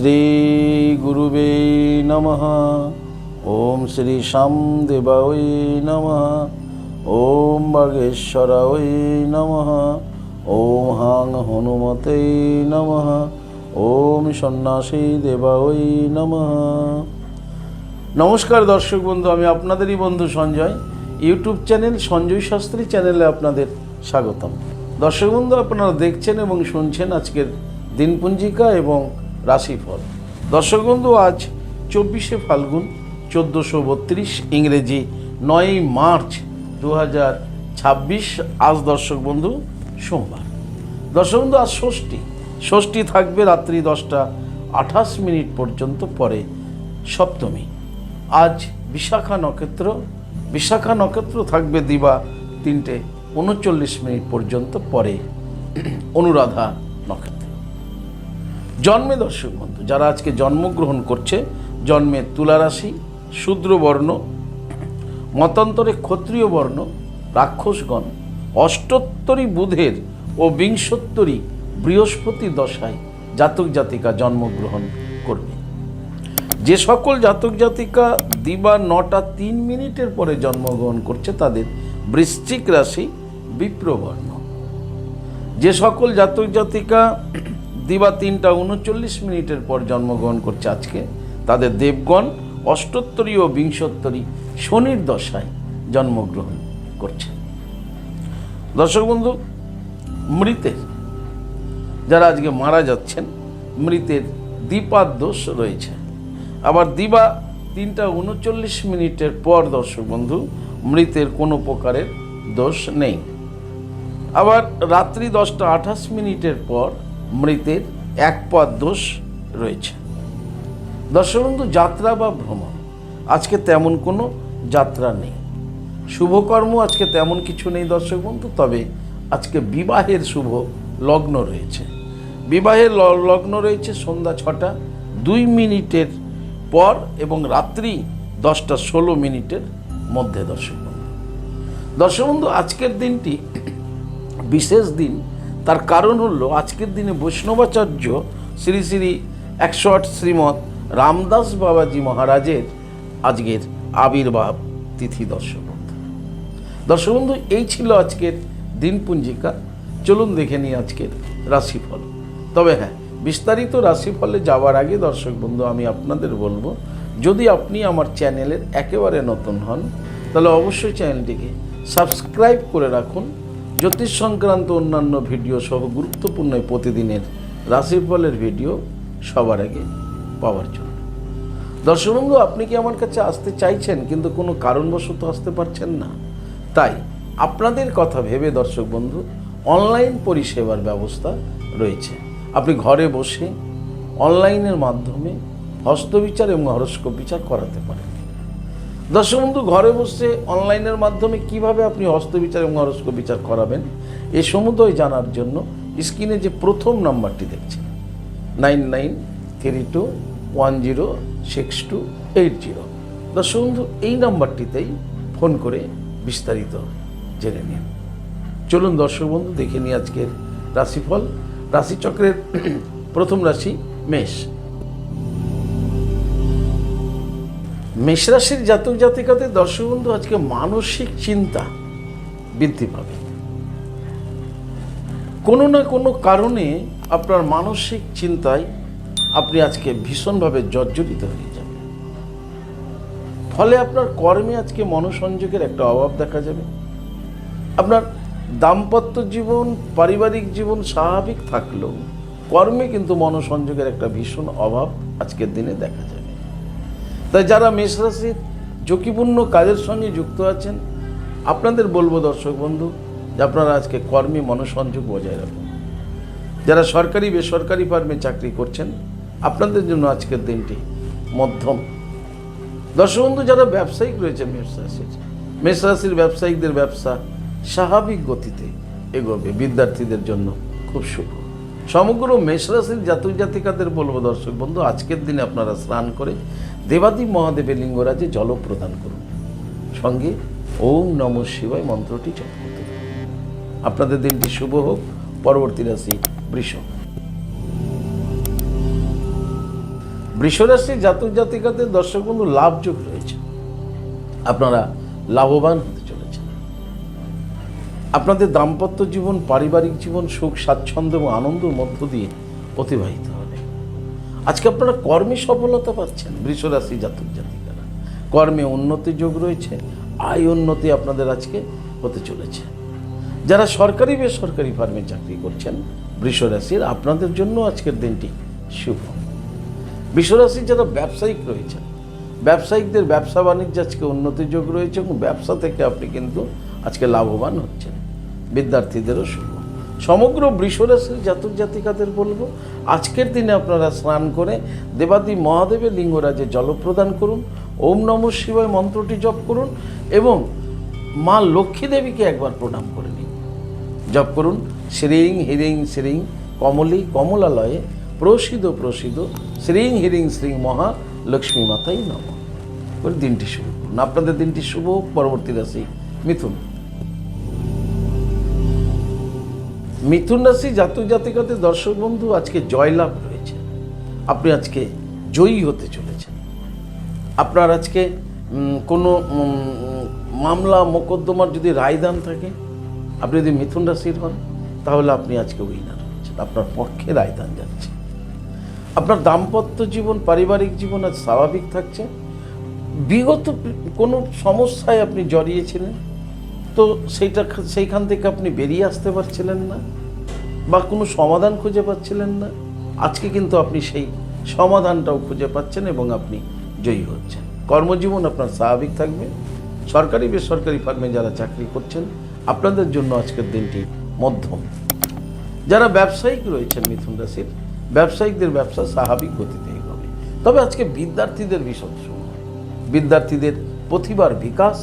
শ্রী গুরুবে নমঃ। ওম শ্রী শ্যামদেবায় নমঃ। ওম বাগেশ্বরায় নমঃ। ওম হাং হনুমতে নমঃ। ওম সন্ন্যাসী দেবায় নমঃ। নমস্কার দর্শক বন্ধু, আমি আপনাদেরই বন্ধু সঞ্জয়। ইউটিউব চ্যানেল সঞ্জয় শাস্ত্রী চ্যানেলে আপনাদের স্বাগতম। দর্শক বন্ধু, আপনারা দেখছেন এবং শুনছেন আজকের দিনপঞ্জিকা এবং রাশিফল। দর্শক বন্ধু, আজ 24শে ফাল্গুন 1432, ইংরেজি 9ই মার্চ 2026। আজ দর্শক বন্ধু সোমবার। দর্শক বন্ধু, আজ ষষ্ঠী থাকবে রাত্রি 10টা 28 পর্যন্ত, পরে সপ্তমী। আজ বিশাখা নক্ষত্র থাকবে দিবা 3টে 39 পর্যন্ত, পরে অনুরাধা নক্ষত্র। জন্মে দর্শক বন্ধু যারা আজকে জন্মগ্রহণ করছে, জন্মে তুলা রাশি, শূদ্র বর্ণ, মতান্তরে ক্ষত্রিয় বর্ণ, রাক্ষসগণ, অষ্টোত্তরী বুধের ও বিংশোত্তরী বৃহস্পতি দশায় জাতক জাতিকা জন্মগ্রহণ করবে। যে সকল জাতক জাতিকা দিবা 9টা 3 পরে জন্মগ্রহণ করছে তাদের বৃশ্চিক রাশি বিপ্রবর্ণ। যে সকল জাতক জাতিকা দিবা 3টা 39 পর জন্মগ্রহণ করছে আজকে, তাদের দেবগণ অষ্টোত্তরী ও বিংশোত্তরী শনির দশায় জন্মগ্রহণ করছে। দর্শক বন্ধু, মৃতের যারা আজকে মারা যাচ্ছেন, মৃতের দ্বিপাদ দোষ রয়েছে। আবার দিবা 3টা 39 পর দর্শক বন্ধু মৃতের কোনো প্রকারের দোষ নেই। আবার রাত্রি 10টা 28 পর মৃতের একপাদ দোষ রয়েছে। দর্শক বন্ধু, যাত্রা বা ভ্রমণ আজকে তেমন কোনো যাত্রা নেই। শুভকর্ম আজকে তেমন কিছু নেই দর্শক বন্ধু। তবে আজকে বিবাহের শুভ লগ্ন রয়েছে। বিবাহের লগ্ন রয়েছে সন্ধ্যা 6টা 2 পর এবং রাত্রি 10টা 16 মধ্যে। দর্শক বন্ধু, আজকের দিনটি বিশেষ দিন। তার কারণ হলো আজকের দিনে বৈষ্ণবাচার্য শ্রী শ্রী 108 শ্রীমৎ রামদাস বাবাজি মহারাজের আজকের আবির্ভাব তিথি। দর্শক বন্ধু, এই ছিল আজকের দিনপঞ্জিকা। চলুন দেখে নিই আজকের রাশিফল। তবে হ্যাঁ, বিস্তারিত রাশিফলে যাওয়ার আগে দর্শক বন্ধু আমি আপনাদের বলবো, যদি আপনি আমার চ্যানেলের একেবারে নতুন হন তাহলে অবশ্যই চ্যানেলটিকে সাবস্ক্রাইব করে রাখুন, জ্যোতিষ সংক্রান্ত অন্যান্য ভিডিও সহ গুরুত্বপূর্ণ প্রতিদিনের রাশিফলের ভিডিও সবার আগে পাওয়ার জন্য। দর্শক বন্ধু, আপনি কি আমার কাছে আসতে চাইছেন কিন্তু কোনো কারণবশত আসতে পারছেন না? তাই আপনাদের কথা ভেবে দর্শক বন্ধু অনলাইন পরিষেবার ব্যবস্থা রয়েছে। আপনি ঘরে বসে অনলাইনের মাধ্যমে হস্তবিচার এবং হরস্কোপ বিচার করাতে পারেন। দর্শক বন্ধু, ঘরে বসে অনলাইনের মাধ্যমে কিভাবে আপনি হস্তবিচার এবং হরস্কোপ বিচার করাবেন এ সমুদয় জানার জন্য স্ক্রিনে যে প্রথম নাম্বারটি দেখছেন 9932106280, দর্শক বন্ধু এই নাম্বারটিতেই ফোন করে বিস্তারিত জেনে নিন। চলুন দর্শক বন্ধু দেখে নিই আজকের রাশিফল। রাশিচক্রের প্রথম রাশি মেষ। মেষ রাশির জাতক জাতিকাদের দর্শক বন্ধু আজকে মানসিক চিন্তা বৃদ্ধি পাবে। কোনো না কোনো কারণে আপনার মানসিক চিন্তায় আপনি আজকে ভীষণভাবে জর্জরিত হয়ে যাবেন। ফলে আপনার কর্মে আজকে মনোসংযোগের একটা অভাব দেখা যাবে। আপনার দাম্পত্য জীবন, পারিবারিক জীবন স্বাভাবিক থাকলেও কর্মে কিন্তু মনোসংযোগের একটা ভীষণ অভাব আজকের দিনে দেখা যাবে। তাই যারা মেষ রাশির ঝুঁকিপূর্ণ কাজের সঙ্গে যুক্ত আছেন, আপনাদের বলবো দর্শক বন্ধু যে আপনারা আজকে কর্মে মনোসংযোগ বজায় রাখুন। যারা সরকারি বেসরকারি ফার্মে চাকরি করছেন, আপনাদের জন্য আজকের দিনটি মধ্যম। দর্শক বন্ধু, যারা ব্যবসায়িক রয়েছে মেষ রাশির ব্যবসায়িকদের ব্যবসা স্বাভাবিক গতিতে এগোবে। বিদ্যার্থীদের জন্য খুব শুভ। সমগ্র মেষ রাশির জাতক জাতিকাদের বলবো দর্শক বন্ধু আজকের দিনে আপনারা স্নান করে দেবাদিদেব মহাদেবের লিঙ্গরাজে জল প্রদান করুন, সঙ্গে ওম নমঃ শিবায় মন্ত্রটি জপ করতে থাকুন। আপনাদের দিনটি শুভ হোক। পরবর্তী রাশি বৃষ। বৃষরাশি জাতক জাতিকাদের দর্শক বন্ধু লাভযোগ রয়েছে, আপনারা লাভবান হতে চলেছেন। আপনাদের দাম্পত্য জীবন, পারিবারিক জীবন সুখ স্বাচ্ছন্দ্য এবং আনন্দের মধ্য দিয়ে অতিবাহিত হবে। আজকে আপনারা কর্মে সফলতা পাচ্ছেন। বৃষরাশি জাতক জাতিকারা কর্মে উন্নতির যোগ রয়েছে, আয় উন্নতি আপনাদের আজকে হতে চলেছে। যারা সরকারি বেসরকারি ফার্মে চাকরি করছেন বৃষরাশির, আপনাদের জন্য আজকের দিনটি শুভ। বৃষরাশির যারা ব্যবসায়িক রয়েছেন, ব্যবসায়িকদের ব্যবসা বাণিজ্য আজকে উন্নতির যোগ রয়েছে এবং ব্যবসা থেকে আপনি কিন্তু আজকে লাভবান হচ্ছেন। বিদ্যার্থীদেরও শুভ। সমগ্র বৃষরাশির জাতক জাতিকাদের বলবো, আজকের দিনে আপনারা স্নান করে দেবাদি মহাদেবের লিঙ্গরাজে জল প্রদান করুন, ওম নমঃ শিবায় মন্ত্রটি জপ করুন এবং মা লক্ষ্মী দেবীকে একবার প্রণাম করে নিন। জপ করুন শ্রীং হিরিং শ্রীং কমলী কমলালয়ে প্রসিদ প্রসিদ শ্রীং হিরিং শ্রীং মহা লক্ষ্মী মাতাই নমঃ করে দিনটি শুভ করুন। আপনাদের দিনটি শুভ হোক। পরবর্তী রাশি মিথুন। মিথুন রাশি জাতক জাতিকাদের দর্শক বন্ধু আজকে জয়লাভ রয়েছে। আপনি আজকে জয়ী হতে চলেছেন। আপনার আজকে কোনো মামলা মোকদ্দমার যদি রায়দান থাকে, আপনি যদি মিথুন রাশির হন তাহলে আপনি আজকে উইনার হচ্ছেন, আপনার পক্ষে রায়দান যাচ্ছে। আপনার দাম্পত্য জীবন, পারিবারিক জীবন আজ স্বাভাবিক থাকছে। বিগত কোনো সমস্যায় আপনি জড়িয়েছিলেন, তো সেইখান থেকে আপনি বেরিয়ে আসতে পারছিলেন না বা কোনো সমাধান খুঁজে পাচ্ছিলেন না। আজকে কিন্তু আপনি সেই সমাধানটাও খুঁজে পাচ্ছেন এবং আপনি জয়ী হচ্ছেন। কর্মজীবন আপনার স্বাভাবিক থাকবে। সরকারি বেসরকারি ফার্মে যারা চাকরি করছেন আপনাদের জন্য আজকের দিনটি মধ্যম। যারা ব্যবসায়িক রয়েছেন মিথুন রাশির, ব্যবসায়িকদের ব্যবসা স্বাভাবিক গতিতেই হবে। তবে আজকে বিদ্যার্থীদের ভীষণ সময়, বিদ্যার্থীদের প্রতিভার বিকাশ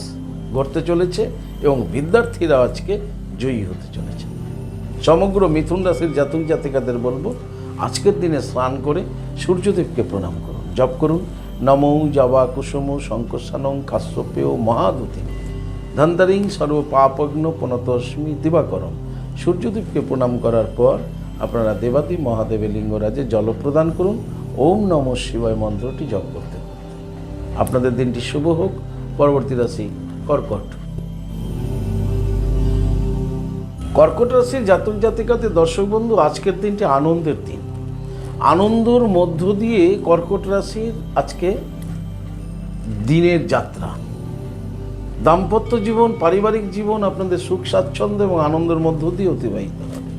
ঘটতে চলেছে এবং বিদ্যার্থীরা আজকে জয়ী হতে চলেছে। সমগ্র মিথুন রাশির জাতক জাতিকাদের বলবো, আজকের দিনে স্নান করে সূর্যদেবকে প্রণাম করুন। জপ করুন নমো জবা কুসুম শঙ্কসানং কাশ্যপেয় মহাদূতি ধন্তারিং সর্ব পাপগ্ন পুনতস্মি দিবাকরম। সূর্যদেবকে প্রণাম করার পর আপনারা দেবাদি মহাদেবের লিঙ্গরাজে জল প্রদান করুন। ওম নমঃ শিবায় মন্ত্রটি জপ করতে করতে আপনাদের দিনটি শুভ হোক। পরবর্তী রাশি কর্কট। কর্কট রাশির জাতক জাতিকাদের দর্শক বন্ধু আজকের দিনটি আনন্দের দিন। আনন্দর মধ্য দিয়ে কর্কট রাশির আজকে দিনের যাত্রা। দাম্পত্য জীবন, পারিবারিক জীবন আপনাদের সুখ স্বাচ্ছন্দ্য এবং আনন্দের মধ্য দিয়ে অতিবাহিত হবে।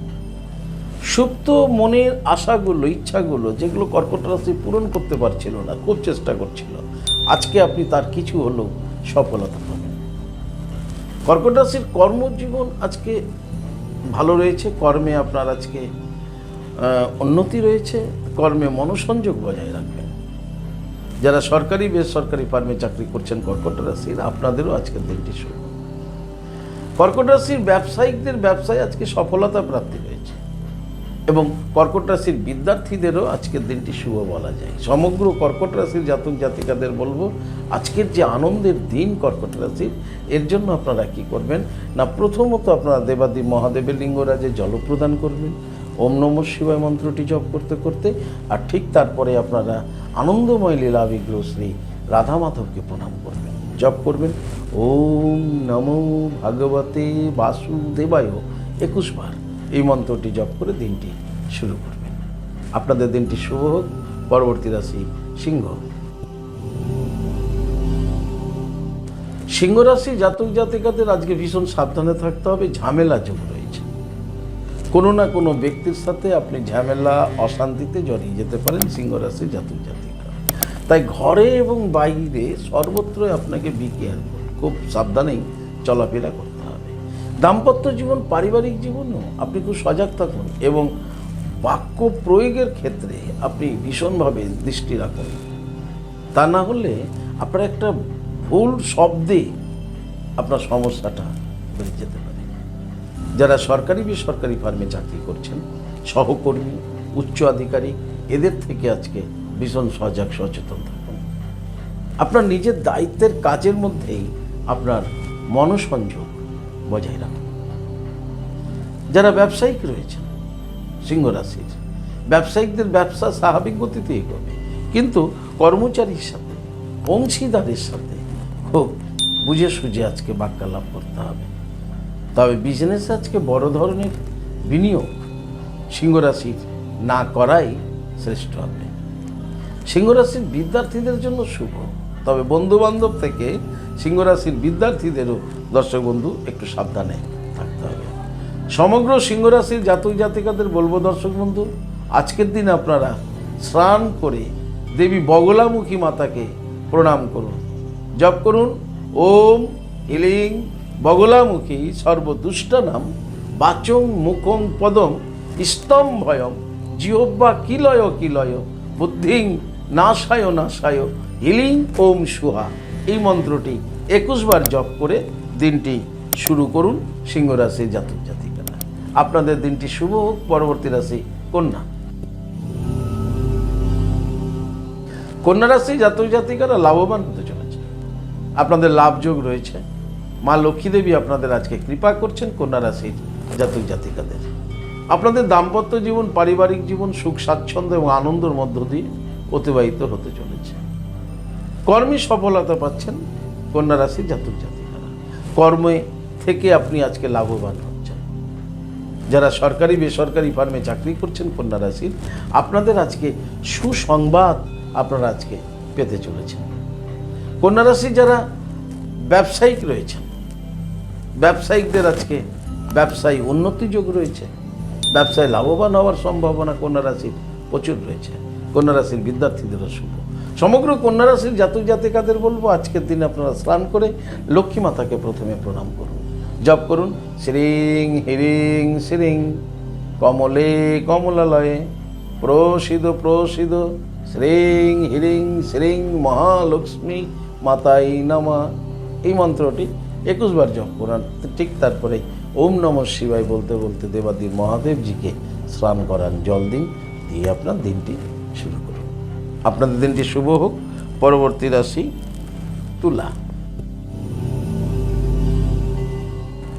সুপ্ত মনের আশাগুলো, ইচ্ছাগুলো যেগুলো কর্কট রাশি পূরণ করতে পারছিল না, খুব চেষ্টা করছিল, আজকে আপনি তার কিছু হলেও সফলতা পাবেন। কর্কট রাশির কর্মজীবন আজকে ভালো রয়েছে। কর্মে আপনার আজকে উন্নতি রয়েছে। কর্মে মনোসংযোগ বজায় রাখবেন। যারা সরকারি বেসরকারি ফার্মে চাকরি করছেন কর্কট রাশির, আপনাদেরও আজকের দিনটি শুভ। কর্কট রাশির ব্যবসায়িকদের ব্যবসায় আজকে সফলতা প্রাপ্তি হয়েছে এবং কর্কট রাশির বিদ্যার্থীদেরও আজকের দিনটি শুভ বলা যায়। সমগ্র কর্কট রাশির জাতক জাতিকাদের বলবো, আজকের যে আনন্দের দিন কর্কট রাশির, এর জন্য আপনারা কি করবেন না, প্রথমত আপনারা দেবাদি মহাদেবের লিঙ্গরাজে জল প্রদান করবেন ওম নমঃ শিবায় মন্ত্রটি জপ করতে করতে, আর ঠিক তারপরে আপনারা আনন্দময় লীলা বিগ্রহ শ্রী রাধা মাধবকে প্রণাম করবেন। জপ করবেন ওম নমো ভাগবতে বাসুদেবায় 21 বার। এই মন্ত্রটি জপ করে দিনটি শুরু করবেন। আপনাদের দিনটি শুভ হোক। পরবর্তী রাশি সিংহ। সিংহ রাশি জাতক জাতিকাদের আজকে ভীষণ সাবধানে থাকতে হবে। ঝামেলা যোগ রয়েছে। কোনো না কোনো ব্যক্তির সাথে আপনি ঝামেলা, অশান্তিতে জড়িয়ে যেতে পারেন সিংহ রাশি জাতক জাতিকা। তাই ঘরে এবং বাইরে সর্বত্রই আপনাকে খুব সাবধানেই চলাফেরা করতে হবে। দাম্পত্য জীবন, পারিবারিক জীবনও আপনি খুব সজাগ থাকুন এবং বাক্য প্রয়োগের ক্ষেত্রে আপনি ভীষণভাবে দৃষ্টি রাখুন। তা না হলে আপনার একটা ভুল শব্দে আপনার সমস্যাটা বেড়ে যেতে পারে। যারা সরকারি বেসরকারি ফার্মে চাকরি করছেন, সহকর্মী, উচ্চ আধিকারিক, এদের থেকে আজকে ভীষণ সজাগ সচেতন থাকুন। আপনার নিজের দায়িত্বের কাজের মধ্যেই আপনার মনোসংযোগ বজায় রাখুন। যারা ব্যবসায়িক রয়েছেন সিংহ রাশির, ব্যবসায়িকদের ব্যবসা স্বাভাবিক গতিতে এগোবে, কিন্তু কর্মচারীর সাথে, অংশীদারের সাথে খুব বুঝে সুঝে আজকে বাক্যালাপ করতে হবে। তবে বিজনেসে আজকে বড় ধরনের বিনিয়োগ সিংহরাশির না করাই শ্রেষ্ঠ হবে। সিংহরাশির বিদ্যার্থীদের জন্য শুভ, তবে বন্ধুবান্ধব থেকে সিংহরাশির বিদ্যার্থীদেরও দর্শক বন্ধু একটু সাবধানে থাকতে হবে। সমগ্র সিংহরাশির জাতক জাতিকাদের বলবো দর্শক বন্ধু, আজকের দিন আপনারা স্নান করে দেবী বগলামুখী মাতাকে প্রণাম করুন, জপ করুন ওম ইলিং বগলামুখী সর্বদুষ্টানাম বাচং মুখং পদম স্তম্ভয়ম জিহ্বা কিলয় কিলয় বুদ্ধিং নাশায় নাশায় হিলিং ওম সুহা। এই মন্ত্রটি 21 বার জপ করে দিনটি শুরু করুন সিংহরাশির জাতক জাতিকারা। আপনাদের দিনটি শুভ হোক। পরবর্তী রাশি কন্যা। কন্যা রাশি জাতক জাতিকারা লাভবান হতে চলেছে, আপনাদের লাভযোগ রয়েছে। মা লক্ষ্মী দেবী আপনাদের আজকে কৃপা করছেন। কন্যা রাশির জাতক জাতিকাদের আপনাদের দাম্পত্য জীবন, পারিবারিক জীবন সুখ স্বাচ্ছন্দ্য এবং আনন্দের মধ্য দিয়ে অতিবাহিত হতে চলেছে। কর্মে সফলতা পাচ্ছেন কন্যা রাশির জাতক জাতিকারা। কর্মে থেকে আপনি আজকে লাভবান হচ্ছেন। যারা সরকারি বেসরকারি ফার্মে চাকরি করছেন কন্যা রাশির, আপনাদের আজকে সুসংবাদ আপনারা আজকে পেতে চলেছেন। কন্যা রাশির যারা ব্যবসায়িক রয়েছেন, ব্যবসায়িকদের আজকে ব্যবসায়ী উন্নতি যোগ রয়েছে। ব্যবসায় লাভবান হওয়ার সম্ভাবনা কন্যা রাশির প্রচুর রয়েছে। কন্যা রাশির বিদ্যার্থীদেরও শুভ। সমগ্র কন্যা রাশির জাতক জাতিকাদের বলবো, আজকের দিনে আপনারা স্নান করে লক্ষ্মী মাতাকে প্রথমে প্রণাম করুন, জপ করুন শ্রীং হিরিং শ্রীং কমলে কমলালয়ে প্রসিদ প্রসিদ শ্রীং হিরিং শ্রীং মহালক্ষ্মী মাতাই নমঃ। এই মন্ত্রটি 21 বার জপ করান। ঠিক তারপরে ওম নমঃ শিবায় বলতে বলতে দেবাদির মহাদেবজিকে স্নান করান, জল দিন, দিয়ে আপনার দিনটি শুরু করুন। আপনাদের দিনটি শুভ হোক। পরবর্তী রাশি তুলা।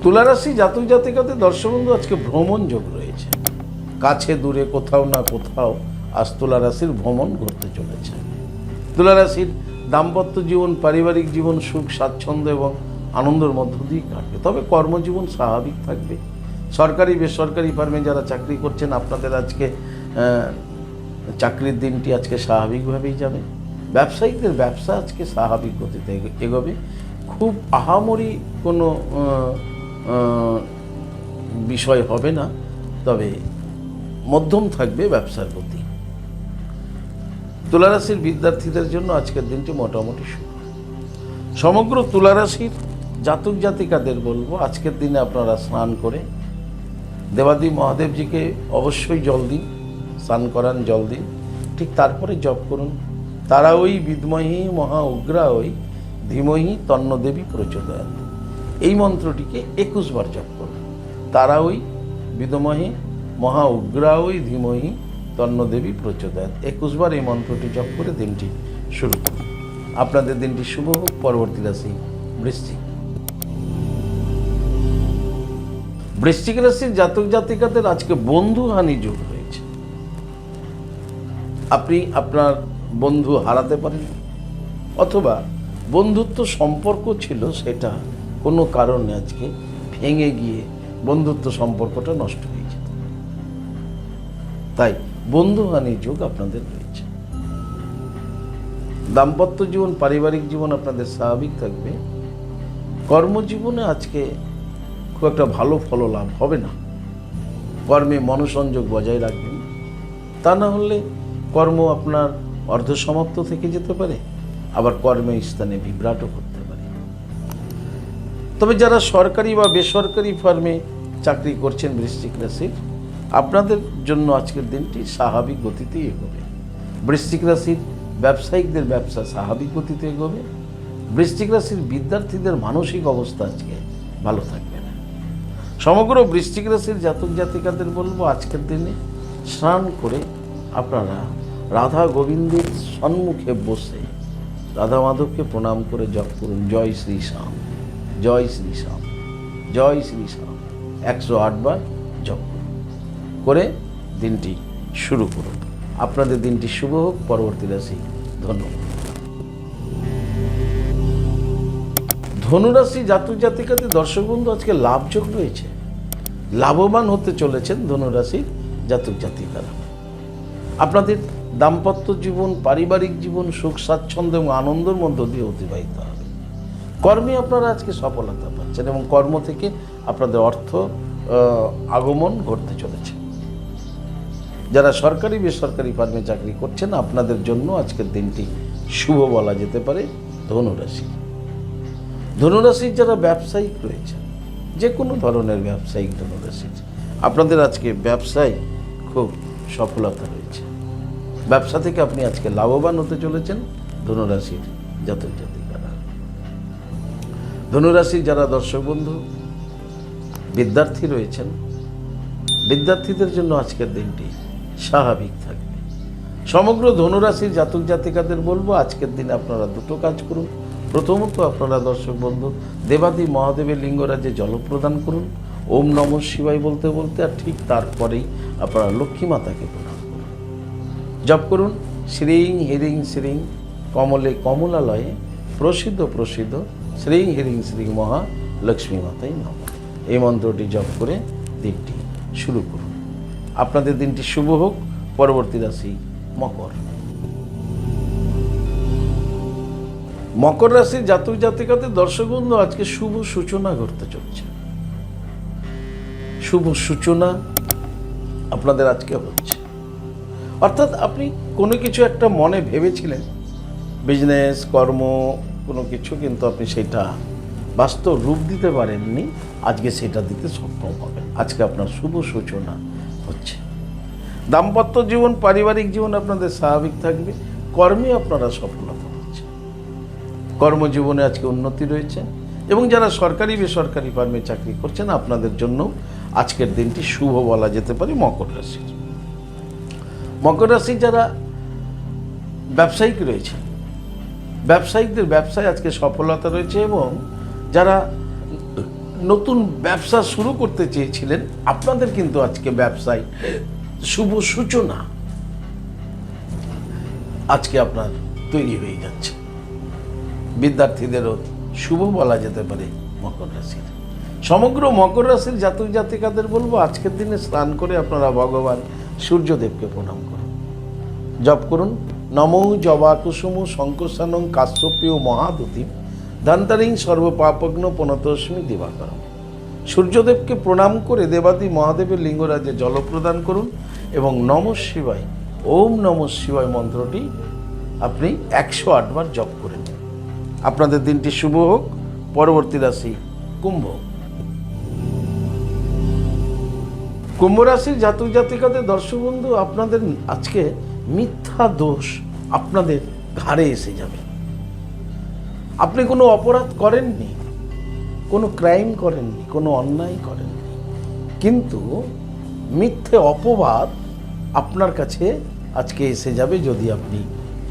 তুলা রাশি জাতক জাতিকাদের দর্শক বন্ধু আজকে ভ্রমণ যোগ রয়েছে। কাছে দূরে কোথাও না কোথাও আজ তুলা রাশির ভ্রমণ করতে চলেছে। তুলা রাশির দাম্পত্য জীবন, পারিবারিক জীবন সুখ স্বাচ্ছন্দ্য এবং আনন্দের মধ্য দিয়ে কাটবে। তবে কর্মজীবন স্বাভাবিক থাকবে। সরকারি বেসরকারি ফার্মে যারা চাকরি করছেন, আপনাদের আজকে চাকরির দিনটি আজকে স্বাভাবিকভাবেই যাবে। ব্যবসায়িকদের ব্যবসা আজকে স্বাভাবিক গতিতে এগোবে। খুব আহামরি কোনো বিষয় হবে না, তবে মধ্যম থাকবে ব্যবসার গতি। তুলারাশির বিদ্যার্থীদের জন্য আজকের দিনটি মোটামুটি শুভ। সমগ্র তুলারাশির জাতক জাতিকাদের বলবো, আজকের দিনে আপনারা স্নান করে দেবাদি মহাদেবজিকে অবশ্যই জল দিন, স্নান করান, জল দিন। ঠিক তারপরে জপ করুন তারা ওই বিদ্মহি মহা উগ্রা ওই ধীমহি তন্ন দেবী প্রচোদয়াৎ। এই মন্ত্রটিকে 21 বার জপ করুন। তারা ওই বিদ্মহি মহা উগ্রা ওই ধীমহি তন্ন দেবী প্রচোদয়াৎ। 21 বার এই মন্ত্রটি জপ করে দিনটি শুরু করুন। আপনাদের দিনটি শুভ হোক। পরবর্তী রাশি বৃশ্চিক। বৃশ্চিক রাশির জাতক জাতিকাদের আজকে বন্ধুহানি যোগ রয়েছে। আপনি আপনার বন্ধু হারাতে পারেন, অথবা বন্ধুত্ব সম্পর্ক ছিল সেটা কোনো কারণে আজকে ভেঙে গিয়ে বন্ধুত্ব সম্পর্কটা নষ্ট হয়ে যেত। তাই বন্ধুহানি যোগ আপনাদের রয়েছে। দাম্পত্য জীবন, পারিবারিক জীবন আপনাদের স্বাভাবিক থাকবে। কর্মজীবনে আজকে খুব একটা ভালো ফললাভ হবে না। কর্মে মনোসংযোগ বজায় রাখবেন, তা না হলে কর্ম আপনার অর্ধসমাপ্ত থেকে যেতে পারে, আবার কর্মের স্থানে বিভ্রাটও করতে পারে। তবে যারা সরকারি বা বেসরকারি ফার্মে চাকরি করছেন বৃশ্চিক রাশির, আপনাদের জন্য আজকের দিনটি স্বাভাবিক গতিতেই এগোবে। বৃশ্চিক রাশির ব্যবসায়িকদের ব্যবসা স্বাভাবিক গতিতে এগোবে। বৃশ্চিক রাশির বিদ্যার্থীদের মানসিক অবস্থা আজকে ভালো থাকবে না। সমগ্র বৃশ্চিক রাশির জাতক জাতিকাদের বলবো, আজকের দিনে স্নান করে আপনারা রাধা গোবিন্দের সম্মুখে বসে রাধা মাধবকে প্রণাম করে জপ করুন জয় শ্রী শ্যাম, জয় শ্রী শ্যাম, জয় শ্রী শ্যাম। 108 বার জপ করুন, করে দিনটি শুরু করুন। আপনাদের দিনটি শুভ হোক। পরবর্তী রাশি ধন্যবাদ। ধনুরাশি জাতক জাতিকাদের দর্শক বন্ধু, আজকে লাভযোগ রয়েছে, লাভবান হতে চলেছেন ধনুরাশির জাতক জাতিকারা। আপনাদের দাম্পত্য জীবন, পারিবারিক জীবন সুখ স্বাচ্ছন্দ্য এবং আনন্দের মধ্য দিয়ে অতিবাহিত হবে। কর্মে আপনারা আজকে সফলতা পাচ্ছেন এবং কর্ম থেকে আপনাদের অর্থ আগমন ঘটতে চলেছে। যারা সরকারি বেসরকারি ফার্মে চাকরি করছেন, আপনাদের জন্য আজকের দিনটি শুভ বলা যেতে পারে। ধনুরাশির যারা ব্যবসায়িক রয়েছেন, যে কোনো ধরনের ব্যবসায়িক ধনুরাশির, আপনাদের আজকে ব্যবসায় খুব সফলতা রয়েছে। ব্যবসা থেকে আপনি আজকে লাভবান হতে চলেছেন ধনুরাশির জাতক জাতিকারা। ধনুরাশির যারা দর্শক বন্ধু বিদ্যার্থী রয়েছেন, বিদ্যার্থীদের জন্য আজকের দিনটি স্বাভাবিক থাকবে। সমগ্র ধনুরাশির জাতক জাতিকাদের বলবো, আজকের দিনে আপনারা দুটো কাজ করুন। প্রথমত আপনারা দর্শক বন্ধু দেবাদি মহাদেবের লিঙ্গরাজে জল প্রদান করুন ওম নমঃ শিবায় বলতে বলতে, আর ঠিক তারপরেই আপনারা লক্ষ্মী মাতাকে প্রণাম করুন। জপ করুন শ্রীং হিরিং শ্রীং কমলে কমলালয়ে প্রসিদ্ধ প্রসিদ্ধ শ্রীং হিরিং শ্রীং মহা লক্ষ্মী মাতাই নমঃ। এই মন্ত্রটি জপ করে দিনটি শুরু করুন। আপনাদের দিনটি শুভ হোক। পরবর্তী রাশি মকর। মকর রাশির জাতক জাতিকাদের দর্শক বন্ধু, আজকে শুভ সূচনা ঘটতে চলছে। শুভ সূচনা আপনাদের আজকে হচ্ছে, অর্থাৎ আপনি কোনো কিছু একটা মনে ভেবেছিলেন, বিজনেস কর্ম কোনো কিছু, কিন্তু আপনি সেটা বাস্তব রূপ দিতে পারেননি, আজকে সেটা দিতে সক্ষম হবেন। আজকে আপনার শুভ সূচনা হচ্ছে। দাম্পত্য জীবন, পারিবারিক জীবন আপনাদের স্বাভাবিক থাকবে। কর্মে আপনারা সফলতা হচ্ছে, কর্মজীবনে আজকে উন্নতি রয়েছে। এবং যারা সরকারি বেসরকারি ফার্মে চাকরি করছেন, আপনাদের জন্য আজকের দিনটি শুভ বলা যেতে পারে। মকর রাশির যারা ব্যবসায়িক রয়েছে, ব্যবসায়িকদের ব্যবসায় আজকে সফলতা রয়েছে। এবং যারা নতুন ব্যবসা শুরু করতে চেয়েছিলেন, আপনাদের কিন্তু আজকে ব্যবসায় শুভ সূচনা আজকে আপনার তৈরি হয়ে যাচ্ছে। বিদ্যার্থীদেরও শুভ বলা যেতে পারে মকর রাশির। সমগ্র মকর রাশির জাতক জাতিকাদের বলবো, আজকের দিনে স্নান করে আপনারা ভগবান সূর্যদেবকে প্রণাম করুন। জপ করুন নমো জবা কুসুম শঙ্কসানং কাশ্যপীয় মহাদুতিম ধান্তারিং সর্বপাপগ্ন প্রণতস্মি দিবাকরম। সূর্যদেবকে প্রণাম করে দেবাদি মহাদেবের লিঙ্গরাজে জল প্রদান করুন এবং নমঃ শিবায় ওম নমঃ শিবায় মন্ত্রটি আপনি 108 বার জপ করে নিন। আপনাদের দিনটি শুভ হোক। পরবর্তী রাশি কুম্ভ। কুম্ভ রাশির জাতক জাতিকাদের দর্শক বন্ধু, আপনাদের আজকে মিথ্যা দোষ আপনাদের ঘাড়ে এসে যাবে। আপনি কোনো অপরাধ করেননি, কোনো ক্রাইম করেননি, কোনো অন্যায় করেননি, কিন্তু মিথ্যে অপবাদ আপনার কাছে আজকে এসে যাবে যদি আপনি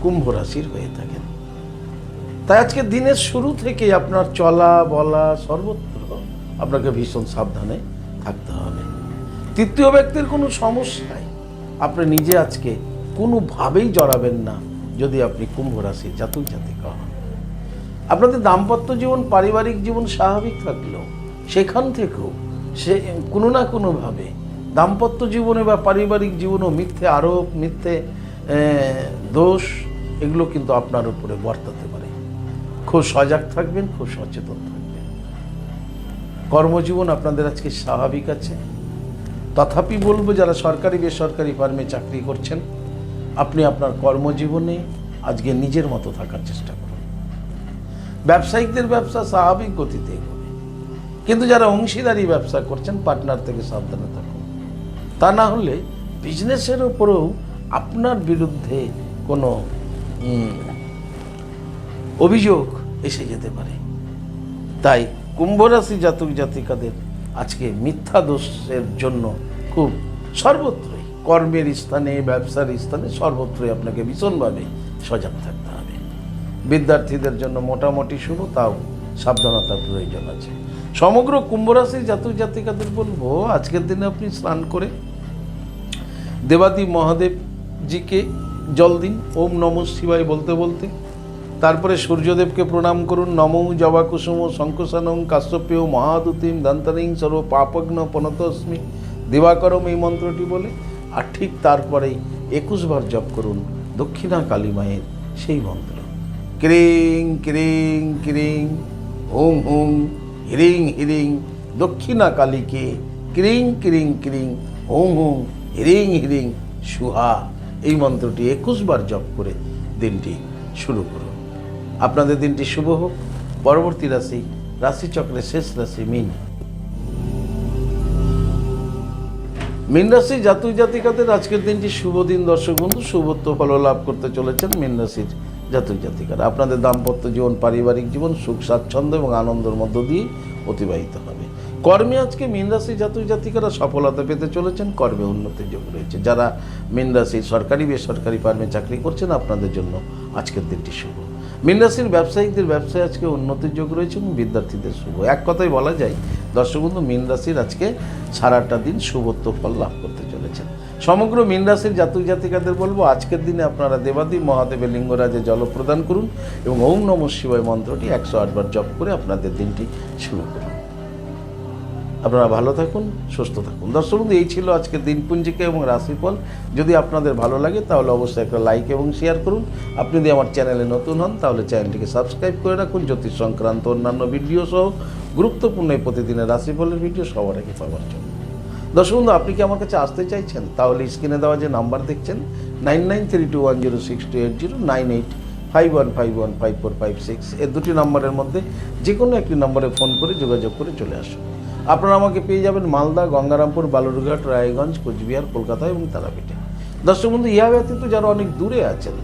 কুম্ভ রাশির হয়ে থাকেন। তাই আজকে দিনের শুরু থেকে আপনার চলা বলা সর্বত্র আপনাকে ভীষণ সাবধানে থাকতে হবে। তৃতীয় ব্যক্তির কোনো সমস্যায় আপনি নিজে আজকে কোনোভাবেই জড়াবেন না যদি আপনি কুম্ভ রাশির জাতক জাতিকা হন। আপনাদের দাম্পত্য জীবন, পারিবারিক জীবন স্বাভাবিক থাকলেও সেখান থেকেও সে কোনো না কোনোভাবে দাম্পত্য জীবনে বা পারিবারিক জীবনেও মিথ্যে আরোপ, মিথ্যে দোষ, এগুলো কিন্তু আপনার উপরে বর্তাতে পারে। খুব সজাগ থাকবেন, খুব সচেতন থাকবেন। কর্মজীবন আপনাদের আজকে স্বাভাবিক আছে। তথাপি বলবো, যারা সরকারি বেসরকারি ফার্মে চাকরি করছেন, আপনি আপনার কর্মজীবনে আজকে নিজের মতো থাকার চেষ্টা করুন। ব্যবসায়িকদের ব্যবসা স্বাভাবিক গতিতে এগোবে, কিন্তু যারা অংশীদারি ব্যবসা করছেন, পার্টনার থেকে সাবধানে থাকুন। তা না হলে বিজনেসের ওপরেও আপনার বিরুদ্ধে কোনো অভিযোগ এসে যেতে পারে। তাই কুম্ভ রাশি জাতক জাতিকাদের আজকে মিথ্যা দোষের জন্য খুব সর্বত্রই, কর্মের স্থানে, ব্যবসার স্থানে সর্বত্রই আপনাকে ভীষণভাবে সজাগ থাকতে হবে। বিদ্যার্থীদের জন্য মোটামুটি শুভ, তাও সাবধানতার প্রয়োজন আছে। সমগ্র কুম্ভ রাশির জাতক জাতিকাদের বলবো, আজকের দিনে আপনি স্নান করে দেবাদি মহাদেব জিকে জল দিন ওম নমঃ শিবায় বলতে বলতে। তারপরে সূর্যদেবকে প্রণাম করুন। নমো জবাকুসুম শঙ্কুশানং কাশ্যপেয় মহাদুতিম দন্তরিং সর্ব পাপগ্ন পনতস্মি দিবাকরম, এই মন্ত্রটি বলে। আর ঠিক তারপরেই 21 বার জপ করুন দক্ষিণা কালী মায়ের সেই মন্ত্র, ক্রিং ক্রিং ক্রিং হুং হুং হিরিং হিরিং দক্ষিণা কালীকে ক্রিং ক্রিং ক্রিং হুং হুং হিরিং হিরিং সুহা। এই মন্ত্রটি 21 বার জপ করে দিনটি শুরু করুন। আপনাদের দিনটি শুভ হোক। পরবর্তী রাশি, রাশিচক্রের শেষ রাশি মীন। মীন রাশির জাতক জাতিকাদের আজকের দিনটি শুভ দিন। দর্শক বন্ধু, শুভত্ব ফল লাভ করতে চলেছেন মীন রাশির জাতক জাতিকারা। আপনাদের দাম্পত্য জীবন, পারিবারিক জীবন সুখ স্বাচ্ছন্দ্য এবং আনন্দের মধ্য দিয়ে অতিবাহিত হবে। কর্মে আজকে মীন রাশির জাতক জাতিকারা সফলতা পেতে চলেছেন, কর্মে উন্নতির যোগ রয়েছে। যারা মীন রাশির সরকারি বেসরকারি ফার্মে চাকরি করছেন, আপনাদের জন্য আজকের দিনটি শুভ। মীন রাশির ব্যবসায়িকদের ব্যবসায় আজকে উন্নতির যোগ রয়েছে এবং বিদ্যার্থীদের শুভ। এক কথায় বলা যায় দর্শক বন্ধু, মীন রাশির আজকে সারাটা দিন শুভত্ব ফল লাভ করতে চলেছেন। সমগ্র মীন রাশির জাতক জাতিকাদের বলবো, আজকের দিনে আপনারা দেবাদেব মহাদেবের লিঙ্গরাজে জল প্রদান করুন এবং ওম নমঃ শিবায় মন্ত্রটি 108 বার জপ করে আপনাদের দিনটি শুরু করুন। আপনারা ভালো থাকুন, সুস্থ থাকুন। দর্শক বন্ধু, এই ছিল আজকের দিনপুঞ্জিকা এবং রাশিফল। যদি আপনাদের ভালো লাগে তাহলে অবশ্যই একটা লাইক এবং শেয়ার করুন। আপনি যদি আমার চ্যানেলে নতুন হন তাহলে চ্যানেলটিকে সাবস্ক্রাইব করে রাখুন। জ্যোতিষ সংক্রান্ত অন্যান্য ভিডিও সহ গুরুত্বপূর্ণ এই প্রতিদিনের রাশিফলের ভিডিও সবার আগে পাওয়ার জন্য। দর্শক বন্ধু, আপনি কি আমার কাছে আসতে চাইছেন? তাহলে স্ক্রিনে দেওয়া যে নাম্বার দেখছেন 9932106280 9851515456, এই দুটি নাম্বারের মধ্যে যে কোনো একটি নম্বরে ফোন করে যোগাযোগ করে চলে আসুন। আপনারা আমাকে পেয়ে যাবেন মালদা, গঙ্গারামপুর, বালুরঘাট, রায়গঞ্জ, কোচবিহার, কলকাতা এবং তারাপীঠে। দর্শক বন্ধু, ইহা ব্যতীত যারা অনেক দূরে আছেন,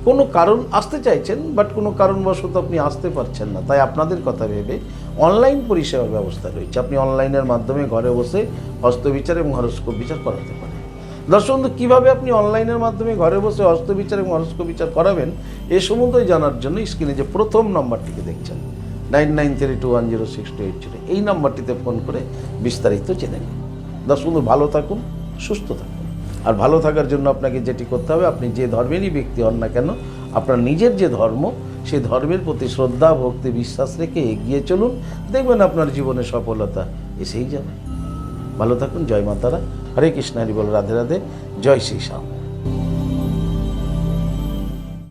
কোনো কারণ আসতে চাইছেন বাট কোনো কারণবশত আপনি আসতে পারছেন না, তাই আপনাদের কথা ভেবে অনলাইন পরিষেবার ব্যবস্থা রয়েছে। আপনি অনলাইনের মাধ্যমে ঘরে বসে হস্তবিচার এবং হরস্কোপ বিচার করাতে পারেন। দর্শক বন্ধু, কীভাবে আপনি অনলাইনের মাধ্যমে ঘরে বসে হস্তবিচার এবং হরস্কোপ বিচার করাবেন এ সম্বন্ধে জানার জন্য স্ক্রিনে যে প্রথম নম্বরটিকে দেখছেন 9932106280, এই নাম্বারটিতে ফোন করে বিস্তারিত জেনে নিন। দর্শক বন্ধু, ভালো থাকুন, সুস্থ থাকুন। আর ভালো থাকার জন্য আপনাকে যেটি করতে হবে, আপনি যে ধর্মেরই ব্যক্তি হন না কেন, আপনার নিজের যে ধর্ম সেই ধর্মের প্রতি শ্রদ্ধা, ভক্তি, বিশ্বাস রেখে এগিয়ে চলুন। দেখবেন আপনার জীবনে সফলতা এসেই যাবে। ভালো থাকুন। জয় মা তারা। হরে কৃষ্ণ, হরি বল, রাধে রাধে, জয় শ্রী শ্যাম।